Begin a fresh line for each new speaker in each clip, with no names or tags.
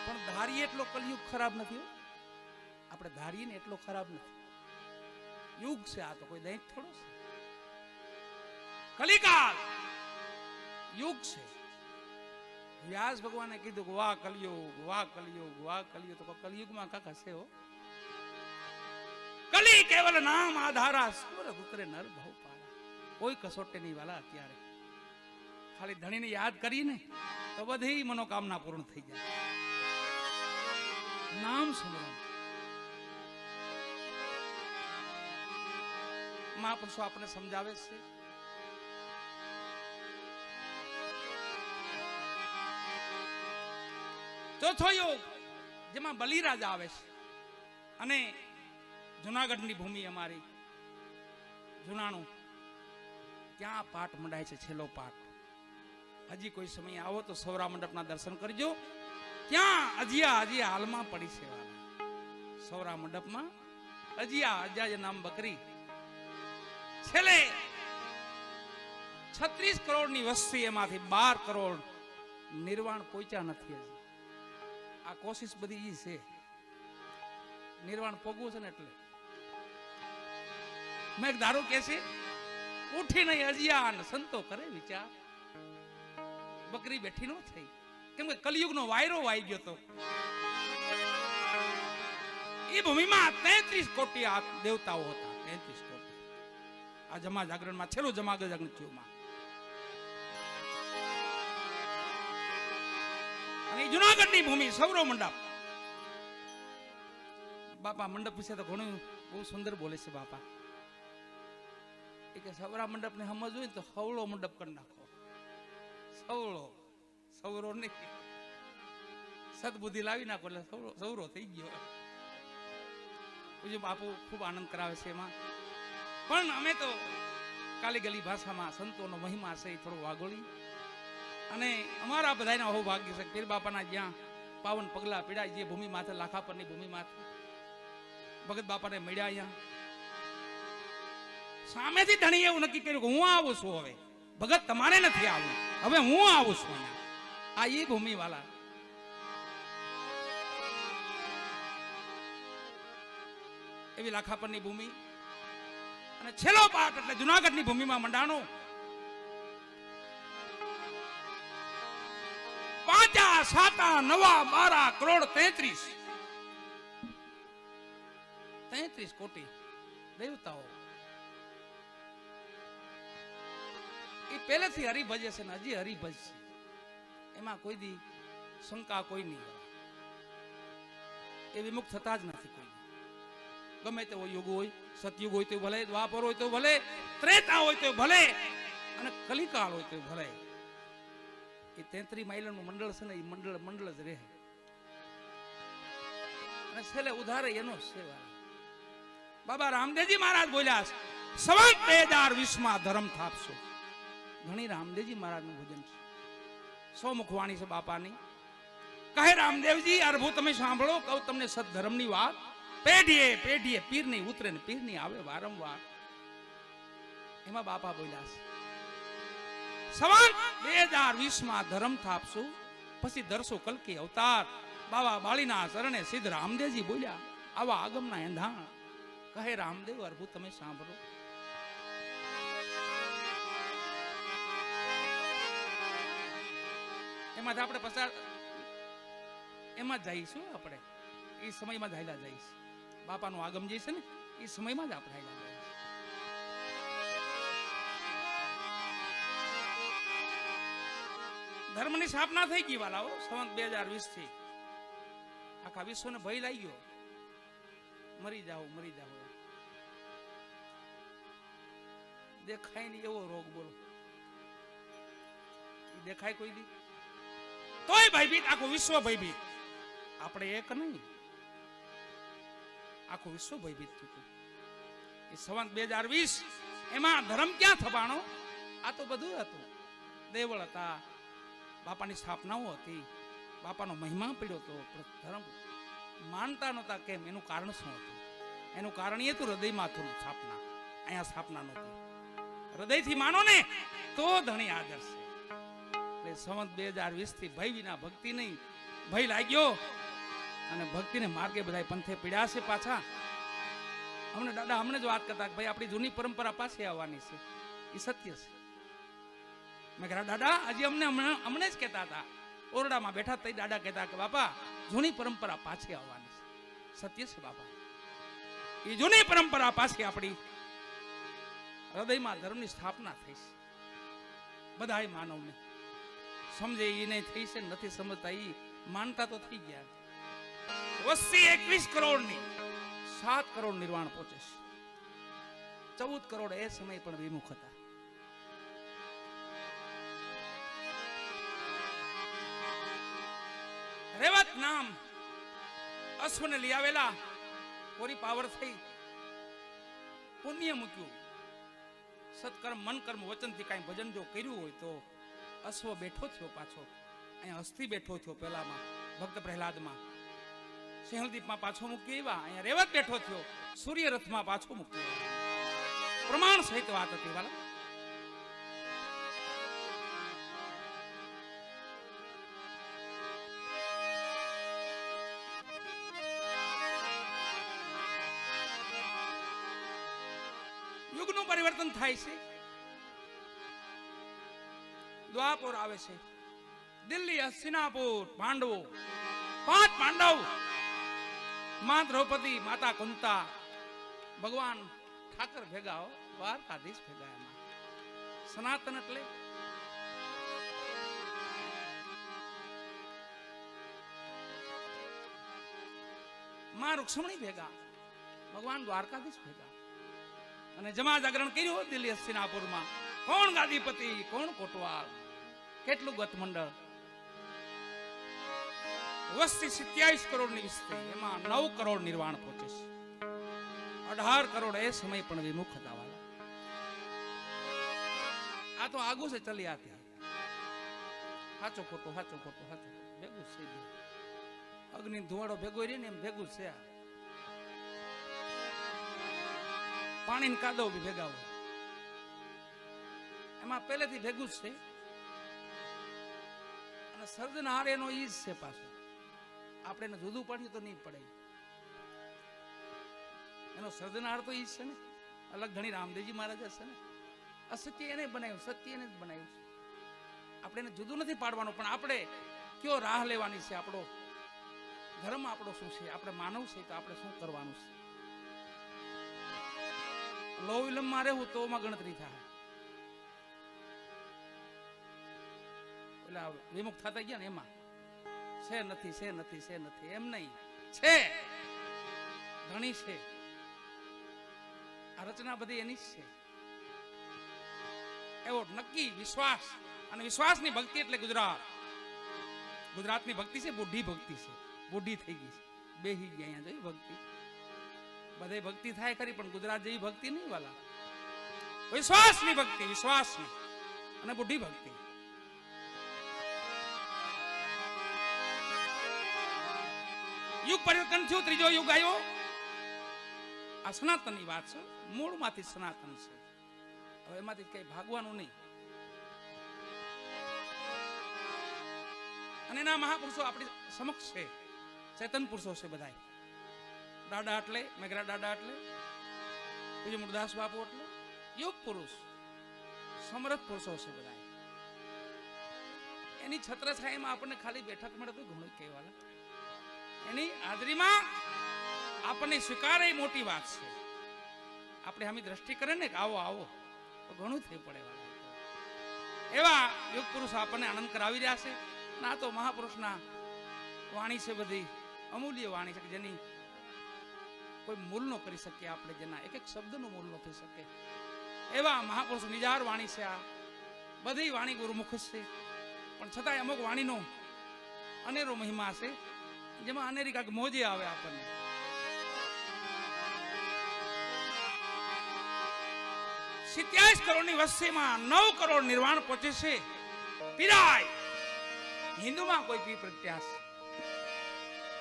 પણ ધારીએ એટલો કલયુગ ખરાબ નથી. આપણે ધારીએ ને એટલો ખરાબ નથી. યુગ છે આ, તો કોઈ દૈત થોડો છે. કલિકાલ યુગ છે. વ્યાસ ભગવાને કીધું કે વાહ કલયુગ, વાહ કલયુગ, વાહ કલયુગ. તો કલયુગમાં કાકા છે હો. કલી કેવલ નામ આધારા, સુર ઉતરે નર ભવ પારા. કોઈ કસોટે નહીં વાલા. અત્યારે ખાલી ધણીને યાદ કરીને તો બધી મનોકામના પૂર્ણ થઈ જાય. નામ સ્મરણ. મહાપુરુષો આપણને સમજાવે છે. ચોથો યુગ જેમાં બલિરાજા આવે છે. અને જુનાગઢની ભૂમિ અમારી જુનાણું, ત્યાં પાઠ મંડાય છે. છેલ્લો પાઠ. હજી કોઈ સમય આવો તો સૌરા મંડપના દર્શન કરજો. ત્યાં હજી હાલમાં પડી છે સૌરા મંડપમાં. અજિયા નામ બકરી. છેલ્લે 36 કરોડની વસ્તી, એમાંથી 12 કરોડ નિર્વાણ પહોંચ્યા નથી. હજી આ કોશિશ બધી ઈ છે. નિર્વાણ પોગવું છે ને એટલે મેં એક દારૂ કે છે, ઉઠી નહીં અજિયાન સંતો કરે વિચાર. બકરી બેઠી નો થઈ, કેમ કે કલયુગનો વાયરો વાઈ ગયો તો. એ ભૂમિમાં 33 કોટી દેવતાઓ હતા. 33 કોટી. આ જમા જાગરણમાં છેલ્લું જમા જાગરણ થયું. અને જુનાગઢની ભૂમિ સૌરો મંડપ. બાપા મંડપ વિશે તો ઘણું બહુ સુંદર બોલે છે બાપા. એ કે સૌરા મંડપ ને સમજવું હોય તો સવળો મંડપ કરી નાખો. સવળો, સૌરો નહીં. સદબુદ્ધિ લાવી નાખો એટલે સૌરો થઈ ગયો. બાપુ ખૂબ આનંદ કરાવે છે એમાં. પણ અમે તો કાલી ગલી ભાષામાં સંતોનો મહિમા છે એ થોડો વાગોળી. અને અમારા બધાના અહોભાગ્ય છે. પીર બાપાના જ્યાં પાવન પગલા પીડાય, જે ભૂમિ માથે, લાખા પરની ભૂમિ માથે ભગત બાપાને મળ્યા. અહીંયા સામેથી ધણી એવું નક્કી કર્યું કે હું આવું છું. હવે ભગત તમારે નથી આવવું, હવે હું આવું છું અહીંયા. આ એ ભૂમિ વાળા. એવી લાખા પરની ભૂમિ. અને છેલ્લો પાઠ એટલે જુનાગઢની ભૂમિમાં મંડાણો. 5 7 9 12 કરોડ 33 કોટી દેવતાઓ. એ પહેલેથી હરિભજે છે ને હજી હરિભજ છે. એમાં કોઈ દી શંકા કોઈ નહીં. એ વિમુખ થતા જ નથી કોઈ. ગમે તેવો યુગ હોય, સતયુગ હોય તો ભલે, દ્વાપર હોય તો ભલે, ત્રેતા હોય તો ભલે, અને કલિકાળ હોય તો ભલે. એ 33 માઇલનું મંડળ છે ને, એ મંડળ જ રહે. અને છેલ્લે ઉધારે એનો સેવા. બાબા રામદેવજી મહારાજ બોલ્યા છે, સંવત 2020 ધર્મ થાપશો. ઘણી રામદેવજી મહારાજનું ભજન છે. 100 મુખવાણી છે બાપાની. કહે રામદેવજી અરભુ તમે સાંભળો, કહું તમને સદધર્મની વાત. પેઢીએ પેઢીએ પીર નહીં ઉતરે ને પીર નહીં આવે વારંવાર. એમાં બાપા બોલ્યા છે, સંવત 2020 ધર્મ થાપશું, પછી ધરશો કલકી અવતાર. બાબા બાળીના શરણે સિદ્ધ રામદેવજી બોલ્યા આવા આગમના એંધાણ. કહે રામદેવ અરભુ તમે સાંભળો. એમાં આપણે પસાર એમાં જઈશું. આપણે એ સમયમાં જ હાલ્યા જઈશું. બાપાનું આગમ જે છે ને એ સમયમાં જ આપણે હાલ્યા જઈશું. ધર્મની સ્થાપના થઈ ગઈ વાલાઓ. સંવત 2020 થી આખા વિશ્વને ભય લાગી ગયો. મરી જાઓ મરી જાઓ. દેખાય નહીં એવો રોગ. બોલો, દેખાય કોઈ દી તોય ભયભીત. આખું વિશ્વ ભયભીત. આપણે એક નહીં, આખું વિશ્વ ભયભીત થયું. એ સંવત 2020 એમાં ધર્મ ક્યાં થવાનો? આ તો બધું હતું. દેવળ હતા, બાપાની સ્થાપનાઓ હતી, બાપાનો મહિમા પીડ્યો હતો. ધર્મ માનતા નહોતા. કેમ? એનું કારણ શું હતું? એનું કારણ એ હતું હૃદયમાં હતું સ્થાપના. અહીંયા સ્થાપના નહોતી. હૃદયથી માનો ને તો ધણી આદર છે. એટલે સંવત 2020 થી ભય વિના ભક્તિ નહીં. ભય લાગ્યો અને ભક્તિને માર્ગે બધા પંથે પીડ્યા છે પાછા. અમને દાદા હમણે જ વાત કરતા કે ભાઈ આપણી જૂની પરંપરા પાછી આવવાની છે. એ સત્ય છે. મેં કહ્યું દાદા હજી અમને જ કહેતા હતા, ઓરડામાં બેઠા તઈ દાદા કહેતા કે બાપા જૂની પરંપરા પાછી આવવાની છે. સત્ય છે બાપા. એ જૂની પરંપરા પાછી આપણી હૃદયમાં ધર્મની સ્થાપના થઈ છે. બધા માનવને સમજે એ નહીં થઈ છે, નથી સમજતા એ માનતા તો થઈ ગયા. વસ્તી 21 કરોડની 7 કરોડ નિર્વાણ પહોંચે છે. 14 કરોડ એ સમય પણ વિમુખ હતા. રેવત નામ અશ્વને લઈ આવેલા, કોરી પાવર થઈ, પુણ્ય મૂક્યું, સત્કર્મ મન કર્મ વચનથી કાંઈ ભજન જો કર્યું હોય તો અશ્વ બેઠો થયો પાછો. અહીંયા અસ્થિ બેઠો થયો, પેલામાં ભક્ત પ્રહલાદમાં, સિંહલદીપમાં પાછો મૂક્યો એવા અહીંયા રેવત બેઠો થયો, સૂર્ય રથમાં પાછો મૂક્યો. પ્રમાણ સહિત વાત હતી વાલા. યુગનું પરિવર્તન થાય છે. દ્વાપર આવે છે. દિલ્હી, હસ્તિનાપુર, પાંડવો, 5 પાંડવ, માં દ્રૌપદી, માતા કુંતા, ભગવાન ઠાકર ભેગા હો, દ્વારકાધીશ ભેગા. એમાં સનાતન એટલે માં રૂક્ષ્મણી ભેગા, ભગવાન દ્વારકાધીશ ભેગા. અને જમા જાગરણ કર્યું દિલ્હી હસ્તિનાપુરમાં. કોણ ગાદીપતિ, કોણ કોટવાલ, કેટલું ગત મંડળ. વસ્તી 27 કરોડની વિસ્તરી, એમાં 9 કરોડ નિર્વાણ પહોંચે છે. 18 કરોડ એ સમય પણ વિમુખ હતા વાલા. આ તો આગુ છે ચલી આતી. સાચો ખોટો સાચો ખોટો સાચો ભેગું છે. અગ્નિ ધુવાડો ભેગો રહી ને એમ ભેગું છે. પાણી કાદવ બી ભેગા હોય, એમાં પહેલેથી ભેગું જ છે. અને સર્જનહાર એનો ઈ જ છે પાછો. આપણે એને જુદું પાડ્યું તો નહીં પડે. એનો સર્જનહાર તો ઈ જ છે ને. અલગ ઘણી રામદેવજી મહારાજ હશે ને. અસત્ય એને બનાવ્યું, સત્ય એને જ બનાવ્યું છે. આપણે એને જુદું નથી પાડવાનું, પણ આપણે કયો રાહ લેવાની છે, આપણો ધર્મ આપણો શું છે, આપણે માનવ છે તો આપણે શું કરવાનું છે. લો વિલંબમાં રહેવું તો માં ગણતરી થાય. એટલે વિમુખ થતા ગયા ને એમાં છે નથી, છે નથી, છે નથી એમ નહીં, છે ઘણી છે. આ રચના બધી એની જ છે. એવો નક્કી વિશ્વાસ, અને વિશ્વાસની ભક્તિ એટલે ગુજરાત. ગુજરાતની ભક્તિ છે બુઢી ભક્તિ છે. બુઢી થઈ ગઈ છે, બેહી ગયા અહીંયા જોઈ ભક્તિ. બધે ભક્તિ થાય ખરી, પણ ગુજરાત જેવી ભક્તિ નહીં વાલા. વિશ્વાસની ભક્તિ, વિશ્વાસની અને બુઢી ભક્તિ. યુગ પરિવર્તન થયું, ત્રીજો યુગ આવ્યો. આ સનાતનની વાત છે, મૂળમાંથી સનાતન છે. હવે એમાંથી કઈ ભાગવાનું નહીં. અને એના મહાપુરુષો આપણી સમક્ષ છે, ચેતન પુરુષો છે બધા. દાદા એટલે મેઘરા દાદા એટલે પૂજ્ય મુરદાસ બાપુ એટલે યુગ પુરુષ, સમરથ પુરુષો છે બધા. એની છત્રછાયામાં આપણને ખાલી બેઠક મળે તો ઘણું કહેવાલા. એની હાજરીમાં આપણને સ્વીકારે એ મોટી વાત છે. આપણે આમી દ્રષ્ટિ કરે ને કે આવો આવો તો ઘણું થઈ પડે વાલા. એવા યુગ પુરુષ આપણને આનંદ કરાવી રહ્યા છે. અને આ તો મહાપુરુષના વાણી છે, બધી અમૂલ્ય વાણી છે કે જેની કોઈ મૂલ ન કરી શકે આપણે, જેના એક એક શબ્દનું મૂલ ન થઈ શકે એવા મહાપુરુષ નિજાર વાણી છે. આ બધી વાણી ગુરુમુખ છે, પણ છતાંય અમુક વાણીનો અનેરો મહિમા છે, જેમાં અનેરી કાંઈક મોજે આવે આપણને. સિત્યાવીસ કરોડની વસ્તીમાં 9 કરોડ નિર્વાણ પહોંચે છે. પીરાય હિન્દુમાં કોઈ પી પ્રત્યાસ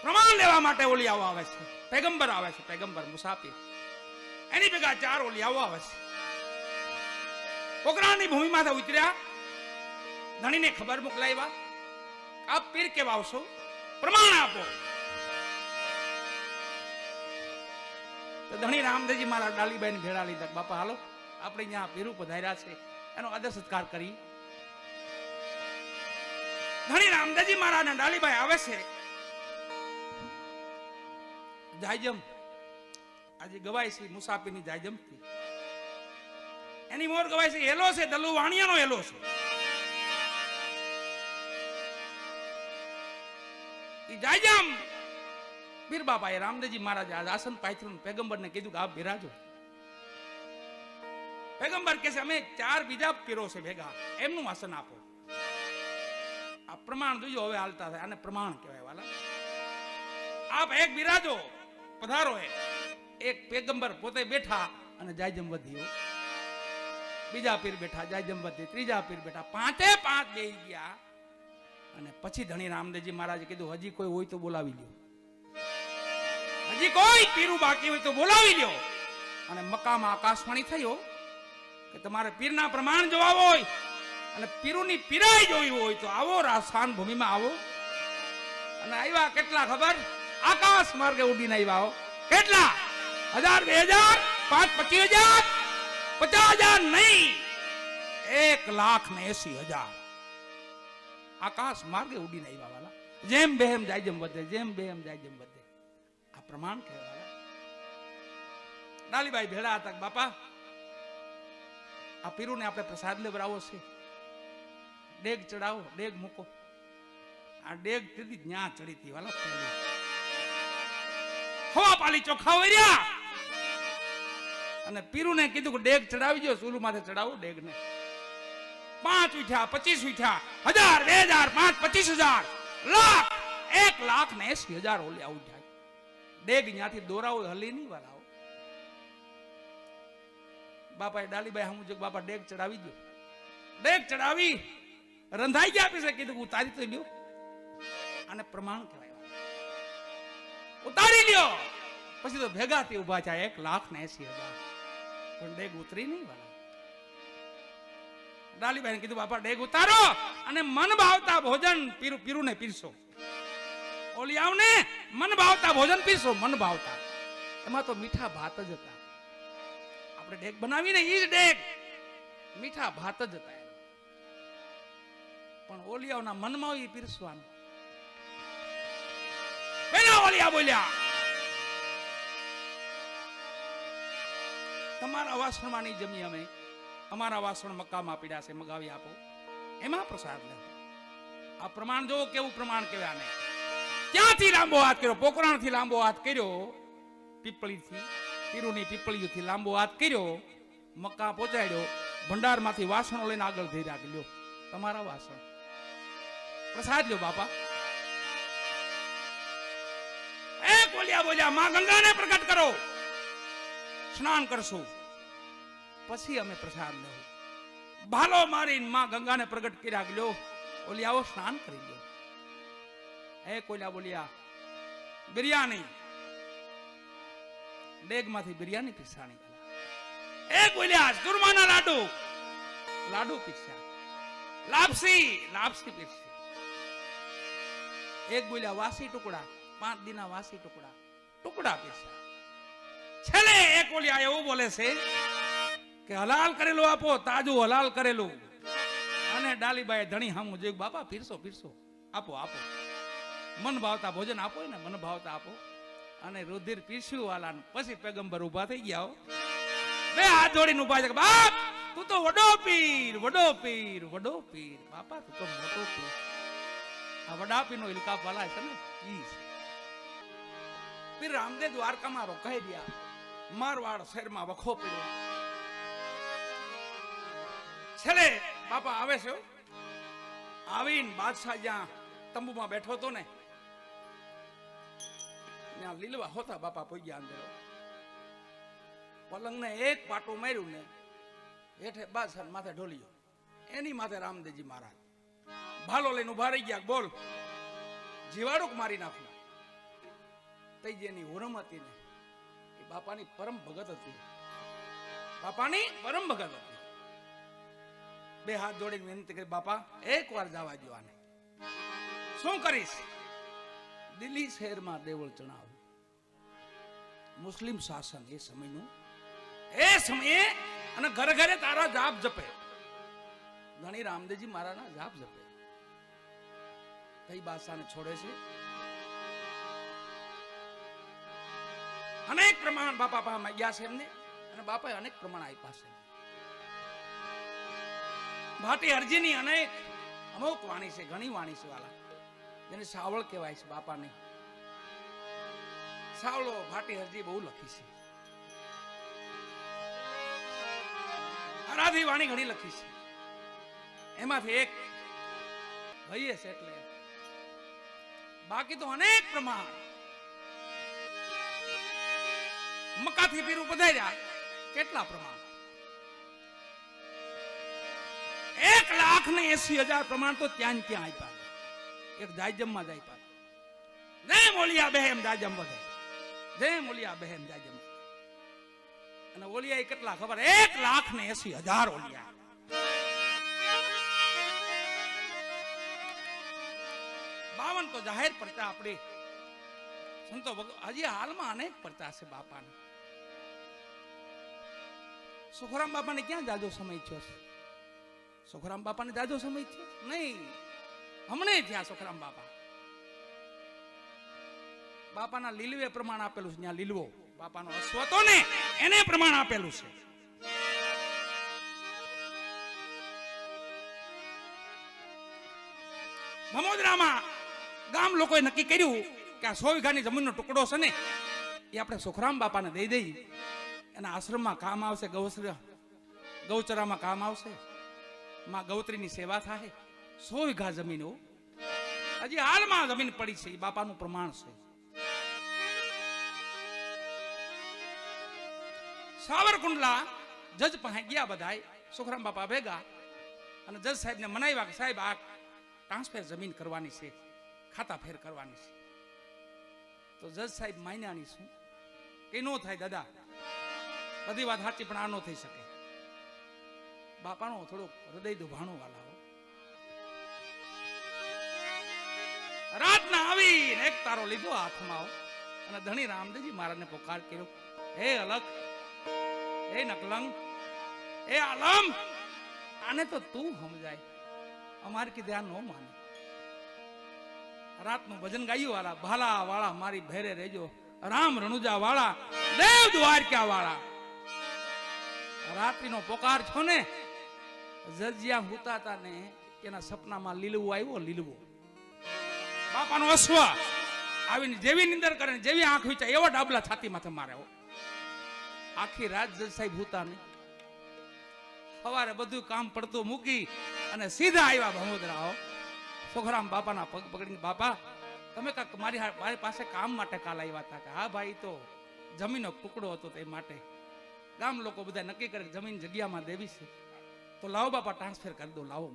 પ્રમાણ લેવા માટે ઓલિયાઓ આવે છે, પેગંબર આવે છે, પેગંબર મુસાફિર. એની ભેગા 4 ઓલિયાઓ આવે છે. પોકરાણની ભૂમિમાંથી ઉતર્યા, ધણીને ખબર મોકલાવ્યા, આપ પીર કેવા આવશો, પ્રમાણ આપો. તો ધણી રામદેવજી મારા ડાલીબાઈને ભેળા લીધા. બાપા હાલો, આપણે અહીંયા પીરું પધાર્યા છે, એનો આદર સત્કાર કરી. ધણી રામદેવજી મારા ને ડાલીબાઈ આવે છે. જાયજમ આજે ગવાય છે, મુસાફીરની જાયજમ થી એની મોર ગવાય છે. હેલો છે, દલુ વાણિયાનો હેલો છે. ઈ જાયજમ પીર બાપાએ રામદેવજી મહારાજ આસન પાથર્યું, પેગંબરને કીધું કે આપ બિરાજો. પેગંબર કહે છે અમે 4 બીજા પીરો છે ભેગા, એમનું આસન આપો. આ પ્રમાણ જોજો હવે હાલતા થાય, આને પ્રમાણ કહેવાય વાલા. આપ એક બિરાજો, પધારો. એક પેગંબર પોતે બેઠા અને જાયજમ વધ્યો, બીજા પીર બેઠા, જાયજમ વધી, ત્રીજા પીર બેઠા, 5 બેહી ગયા. અને પછી ધણી રામદેવજી મહારાજે કીધું હજી કોઈ હોય તો બોલાવી લ્યો, હજી કોઈ પીરું બાકી હોય તો બોલાવી લ્યો. અને મકામાં આકાશવાણી થયો કે તમારે પીરના પ્રમાણ જોવા હોય અને પીરુની પીરાઈ જોઈ હોય તો આવો, રાજસ્થાન ભૂમિમાં આવો. અને આવ્યા કેટલા ખબર? આકાશ માર્ગે ઉડીને આવ્યા. કેટલા? 1000, 2000, 5,25,000, 50,000 નહીં, 1,80,000 આકાશ માર્ગે ઉડીને આવ્યા વાલા. જેમ બેમ જાય જેમ વધે, જેમ બેમ જાય જેમ વધે. આ પ્રમાણ કહેવાય. ડાલીબાઈ ભેળા હતા. બાપા આ પીરુને આપણે પ્રસાદ લેવડાવો છે, ડેગ ચડાવો, ડેગ મૂકો. આ ડેગ તેથી ન્યા ચડી હતી વાલા. પહેલી હવા પાલી ચોખા વર્યા અને પીરુને કીધું કે ડેગ ચડાવી દો, સૂલું માથે ચડાવો ડેગને. 5 ઉઠ્યા, 25 ઉઠ્યા, 1000, 2000, 5,25,000, લાખ, 1,80,000 ઓલી આવું જાય. ડેગ ન્યાથી દોરાવો હલી નહીં વાળાઓ. બાપાએ ડાલીબાઈ હમું જો બાપા ડેગ ચડાવી દો. ડેગ ચડાવી રંધાઈ ગયા. પીસે કીધું ઉતારી તો લ્યો, આને પ્રમાણ કહેવાય. ઉતારી લ્યો. પછી તો ભેગા થી ઉભા થયા 1,80,000, પણ ડેગ ઉતરી નહીં વાળા. ડાલીબાઈને કીધું બાપા ડેગ ઉતારો અને મન ભાવતા ભોજન પીરુને પીરસો. ઓલી આવને મન ભાવતા ભોજન પીરસો, મન ભાવતા. એમાં તો મીઠા ભાત જ હતા. આપણે ડેગ બનાવીને ઈ જ ડેગ મીઠા ભાત જ હતા. પણ ઓલિયાઓના મનમાં એ પીરસવાનું. પેલા ઓલિયા બોલ્યા તમારા વાસણમાં નહીં જમી અમે, અમારા વાસણ મક્કામાં પીડ્યા છે, મગાવી આપો, એમાં પ્રસાદ લેવો. આ પ્રમાણ જો કેવું પ્રમાણ કહેવાય. ને ક્યાંથી લાંબો હાથ કર્યો? પોકરાણથી લાંબો હાથ કર્યો, પીપળીથી, પીરુની પીપળીથી લાંબો હાથ કર્યો, મક્કા પહોંચાડ્યો, ભંડારમાંથી વાસણો લઈને આગળ ધઈ રાખી લ્યો, તમારા વાસણ, પ્રસાદ લ્યો બાપા. બોલ્યા માં ગંગાને પ્રગટ કરો, સ્નાન કરશું, પછી અમે પ્રસાદ લેવું. ભાલો મારીને માં ગંગાને પ્રગટ કર્યા ગયો. ઓલી આવો સ્નાન કરી લો. કોલ્યા બોલ્યા બિરયાની, ડેગમાંથી બિરયાની પીસાણી. બોલ્યા દુર્માના લાડુ, લાડુ પીસ્યા. લાપસી પીસી. બોલ્યા વાસી ટુકડા, 5 દિના વાસી ટુકડા પીસ્યા. છેલ્લે ઓલિયા એવું બોલે છે કે હલાલ કરેલું આપો, તાજું હલાલ કરેલું. અને ડાલીબાઈ ધણી હામું જોયું, બાપા પીરસો આપો, મન ભાવતા ભોજન આપો ને, મન ભાવતા આપો. અને રુધિર પીસ્યું વાલા. પછી પેગંબર ઉભા થઈ ગયા, 2 હાથ જોડીને ઉભા છે. બાપ તું તો વડો પીર. બાપા તું તો મોટો પીર. આ વડા પીર નો ઇલકાપ વાલા છે ને, ઈ છે પીર રામદેવ. દ્વારકામાં રોકાઈ ગયા. મારવાડ શહેરમાં વખો પડ્યો. છેલ્લે બાપા આવે છે. આવીને બાદશાહ જ્યાં તંબુમાં બેઠો હતો ને, ત્યાં લીલવા હોતા બાપા પહોંચ્યા અંદર. પલંગને એક પાટું માર્યું ને હેઠે બાદશાહ માથે ઢોલ્યો. એની માથે રામદેવજી મહારાજ ભાલો લઈને ઉભા રહી ગયા. બોલ જીવાડું મારી નાખું. તઈ જેની હુરમ હતી ને એ બાપાની પરમ ભગત હતી. બે હાથ જોડીને વિનંતી કરી, બાપા એકવાર જવા દો આને. શું કરીશ? દિલ્હી શહેરમાં દેવળ ચણાવું. મુસ્લિમ શાસન એ સમયનું, એ સમયે, અને ઘરે ઘરે તારા જાપ જપે. ધણી રામદેવજી મહારાજના જાપ જપે. કઈ બાદશાહને છોડે છે. અનેક પ્રમાણ બાપા પાસે માંગ્યા છે એમને, અને બાપાએ અનેક પ્રમાણ આપ્યા છે. ભાટી હરજીની અનેક અમુક વાણી છે, ઘણી વાણી છે વાલા, જેને સાવળ કહેવાય છે. બાપાને સાવળો ભાટી હરજી બહુ લખી છે. આરાધી વાણી ઘણી લખી છે. એમાંથી એક ભાઈએ છે, એટલે બાકી તો અનેક પ્રમાણ. મક્કાથી પીરું પધાર્યા, કેટલા પ્રમાણ? 1,80,000 પ્રમાણ તો ત્યાં આપ્યા. એક જાયજમમાં જ આપ્યા. જય મોલિયા બહેમ જાયજમ વધે, જય મોલિયા બહેમ જાયજમ. અને ઓલિયા કેટલા ખબર? 1,80,000 ઓલિયા. બાવન તો જાહેર પડતા આપણે સંતો હજી હાલમાં અનેક પડતા છે બાપાને. સુખરામ બાપાને ક્યાં જાજો સમય થયો છે? સુખરામ બાપાને જાજો સમય થયો નહીં, હમણે થયા સુખરામ બાપા. બાપાના લીલવે પ્રમાણ આપેલું છે. ત્યાં લીલવો બાપાનો અશ્વતો ને એને પ્રમાણ આપેલું છે. ભમોદરામાં ગામ લોકોએ નક્કી કર્યું કે આ 100 વીઘાની જમીનનો ટુકડો છે ને, એ આપણે સુખરામ બાપાને દઈ દઈએ. એના આશ્રમમાં કામ આવશે, ગૌચરામાં કામ આવશે, માં ગૌત્રીની સેવા થાય. 100 વીઘા જમીન હજી હાલમાં જમીન પડી છે, એ બાપાનું પ્રમાણ છે. સાવરકુંડલા જજ પાસે ગયા બધા સુખરામ બાપા ભેગા, અને જજ સાહેબને મનાવ્યા કે સાહેબ આ ટ્રાન્સફર જમીન કરવાની છે, ખાતા ફેર કરવાની છે. તો જજ સાહેબ માન્યાની શું કે નો થાય દાદા, બધી વાત સાચી, પણ આ નો થઈ શકે. બાપાનો થોડો હૃદય દુભાણો વાલા. રાતના આવીને એક તારો લીધો હાથમાં, અને ધણી રામદેવજી મહારાજને પોકાર કર્યો, હે અલગ, હે નકલંગ, હે આલમ, આને તો તું સમજાય, અમારે કીધે આ નો માને. રાતનું ભજન ગાયું વાળા, ભાલા વાળા મારી ભેરે રહેજો, રામ રણુજા વાળા, દેવ દ્વારકા વાળા. રાત્રિનો પોકાર છો ને, જજિયા હુતા હતા ને એના સપનામાં લીલવું આવ્યો. લીલવો બાપાનો અશ્વ આવીને જેવી નિંદર કરે, જેવી આંખ વિચાર, એવો ડાબલા છાતી માથે મારે. આખી રાત જજ સાહેબ હુતા ને, સવારે બધું કામ પડતું મૂકી અને સીધા આવ્યા ભમોદરા. સુખરામ બાપાના પગ પકડીને, બાપા તમે કાંક મારી પાસે કામ માટે કાલ આવ્યા હતા? કે હા ભાઈ, તો જમીનનો ટુકડો હતો તે માટે. ગામ લોકો બધા નક્કી કરે જમીન જગ્યામાં દેવી છે, તો લાવો બાપા ટ્રાન્સફર કરી દો, લાવો.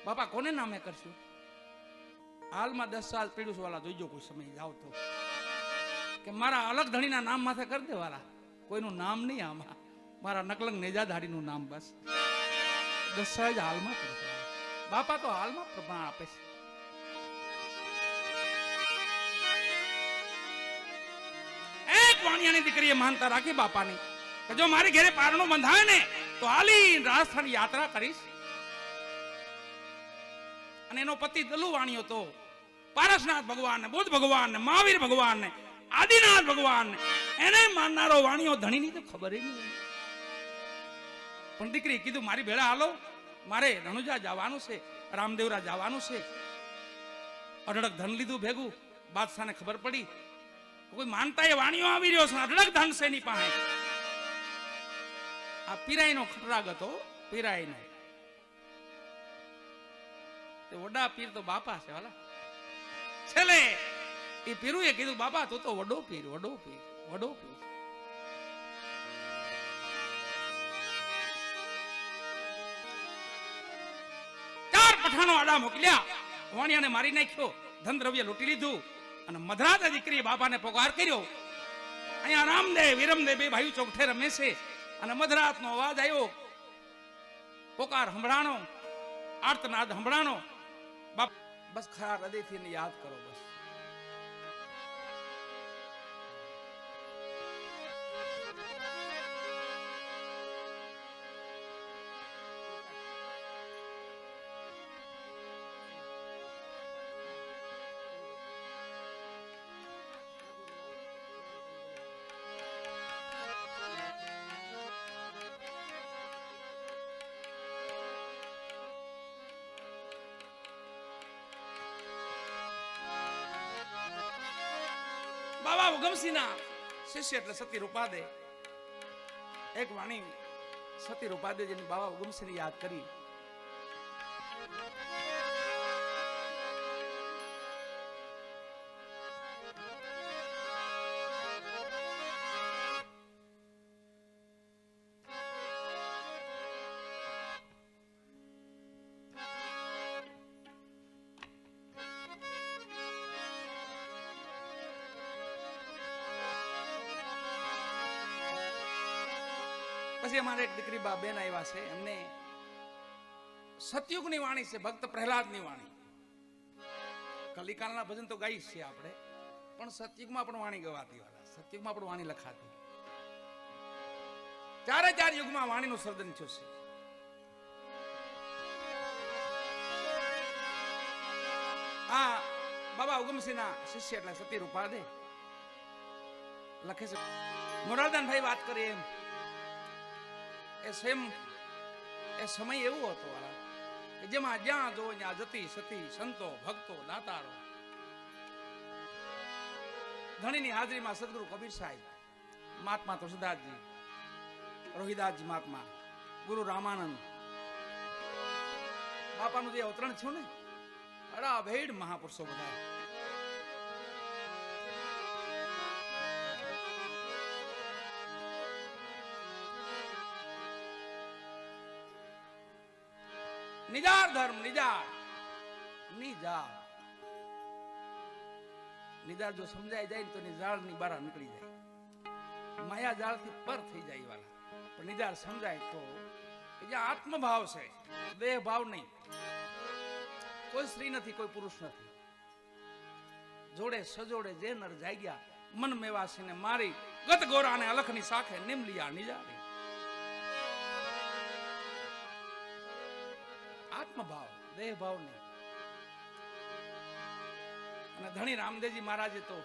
બાપા કોને નામે કરશું? હાલમાં 10 સાલ પીડ્યું વાળા, જોઈજો કોઈ સમય જાવ તો કે મારા અલગ ધણીના નામ માથે કરી દે વાળા, કોઈનું નામ નહીં આમાં, મારા નકલંગ નેજાધારીનું નામ બસ. 10 સાલ જ હાલમાં પીડ્યું. બાપા તો હાલમાં પ્રમાણ આપે છે. એક વાણિયાની દીકરીએ માનતા રાખી બાપાની કે જો મારી ઘરે પારણું બંધાવે ને તો હાલી રાજસ્થાન યાત્રા કરીશ. અને એનો પતિ દલુ વાણિયો તો પારસનાથ ભગવાન ને, બુદ્ધ ભગવાન ને, મહાવીર ભગવાન ને, આદિનાથ ભગવાન ને, એને માનનારો વાણિયો ધણીની તો ખબર નહીં. પણ દીકરી કીધું મારી ભેળા હાલો, મારે રણુજા જવાનું છે, રામદેવરા જવાનું છે. અઢળક ધન લીધું ભેગું. બાદશાહને ખબર પડી કોઈ માનતા એ વાણિયો આવી રહ્યો છે, અઢળક ધન છે એની પાસે. આ પીરાઈ નો ખટરાગ હતો, પીરાઈ નો. વડા પીર તો બાપા છે વાલા. છેલ્લે એ પીરુએ કીધું, બાપા તું તો વડો પીર, વડો પીર, વડો પીર. પઠાણો આડા મોકલ્યા, વાણિયાને મારી નાખ્યો, ધન દ્રવ્ય લૂંટી લીધું. અને મધરાત દીકરી બાપાને પોકાર કર્યો. અહીંયા રામદેવ વિરમદેવ બે ભાઈ ચોકઠે રમે છે, અને મધરાતનો અવાજ આવ્યો, પોકાર સંભળાણો, આર્તનાદ સંભળાણો. બાપ બસ ખરા હૃદયથી એને યાદ કરો. બસ બાબા ઉગમસિંહના શિષ્ય એટલે સતી રૂપાદે એક વાણી સતી રૂપાદે જેની બાબા ઉગમસિંહને યાદ કરી. પછી અમારે એક દીકરી બા બેન આવ્યા છે, એમને સતયુગની વાણી છે, ભક્ત પ્રહલાદની વાણી. કલિકાલના ભજન તો ગાઈ છે આપણે, પણ સતયુગમાં પણ વાણી ગવાતી વાળા, સતયુગમાં પણ વાણી લખાતી. ચારે ચાર યુગમાં વાણીનું સર્જન થયું છે. આ બાબા ઉગમસિંહના શિષ્ય એટલે સતી રૂપાદે લખે છે. મોરારદાનભાઈ વાત કરી એમ એ સમય એવો હતો કે જેમાં જ્યાં જો ત્યાં જતી સતી સંતો ભક્તો દાતારો. ધણીની હાજરીમાં સદગુરુ કબીર સાહેબ, મહાત્મા તુલસીદાસજી, રોહિદાસજી મહાત્મા, ગુરુ રામાનંદ બાપાનું જે અવતરણ થયું ને, અડા ભેડ મહાપુરુષો બધા. નિજાર ધર્મ નિજાર નિજાર નિજાર જો સમજાઈ જાય તો નિજાર ની બહાર નીકળી જાય, માયા જાળ થી પર થઈ જાય વાલા. પણ નિજાર સમજાય તો જ્યાં આત્મભાવ છે, દેહ ભાવ નહીં. કોઈ સ્ત્રી નથી, કોઈ પુરુષ નથી. જોડે સજોડે જે નર જાગ્યા, મન મેવાસીને મારી, ગત ગોરાને અલખની સાખે નિમલિયા નિજારી. આત્મભાવ, દેહ ભાવ નહીં. અને ધણી રામદેવજી મહારાજે તો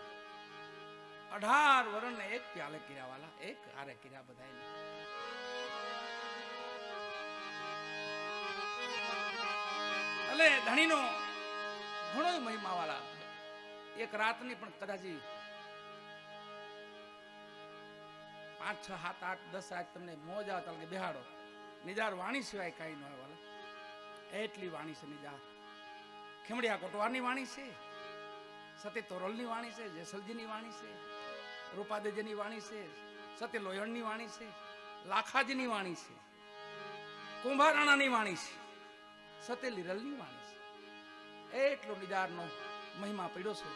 18 વર્ષને એક પ્યાલે કર્યા વાલા, એક આરે કર્યા બધાને. એટલે ધણીનો ઘણો મહિમા વાળા. એક રાતની પણ કદાચ 5, 6, 7, 8, 10 રાત તમને મોજ આવતા કે બેહાડો. નિજાર વાણી સિવાય કઈ ન હોય વાલા. એટલી વાણી છે નિજાર. ખીમડિયા કોટવારની વાણી છે, સતી તોરલની વાણી છે, જેસલજીની વાણી છે, રૂપાદેજીની વાણી છે, સતી લોયણની વાણી છે, લાખાજીની વાણી છે, કુંભારાણાની વાણી છે, સતી લીરલની વાણી છે. એટલો નિજારનો મહિમા પડ્યો છે.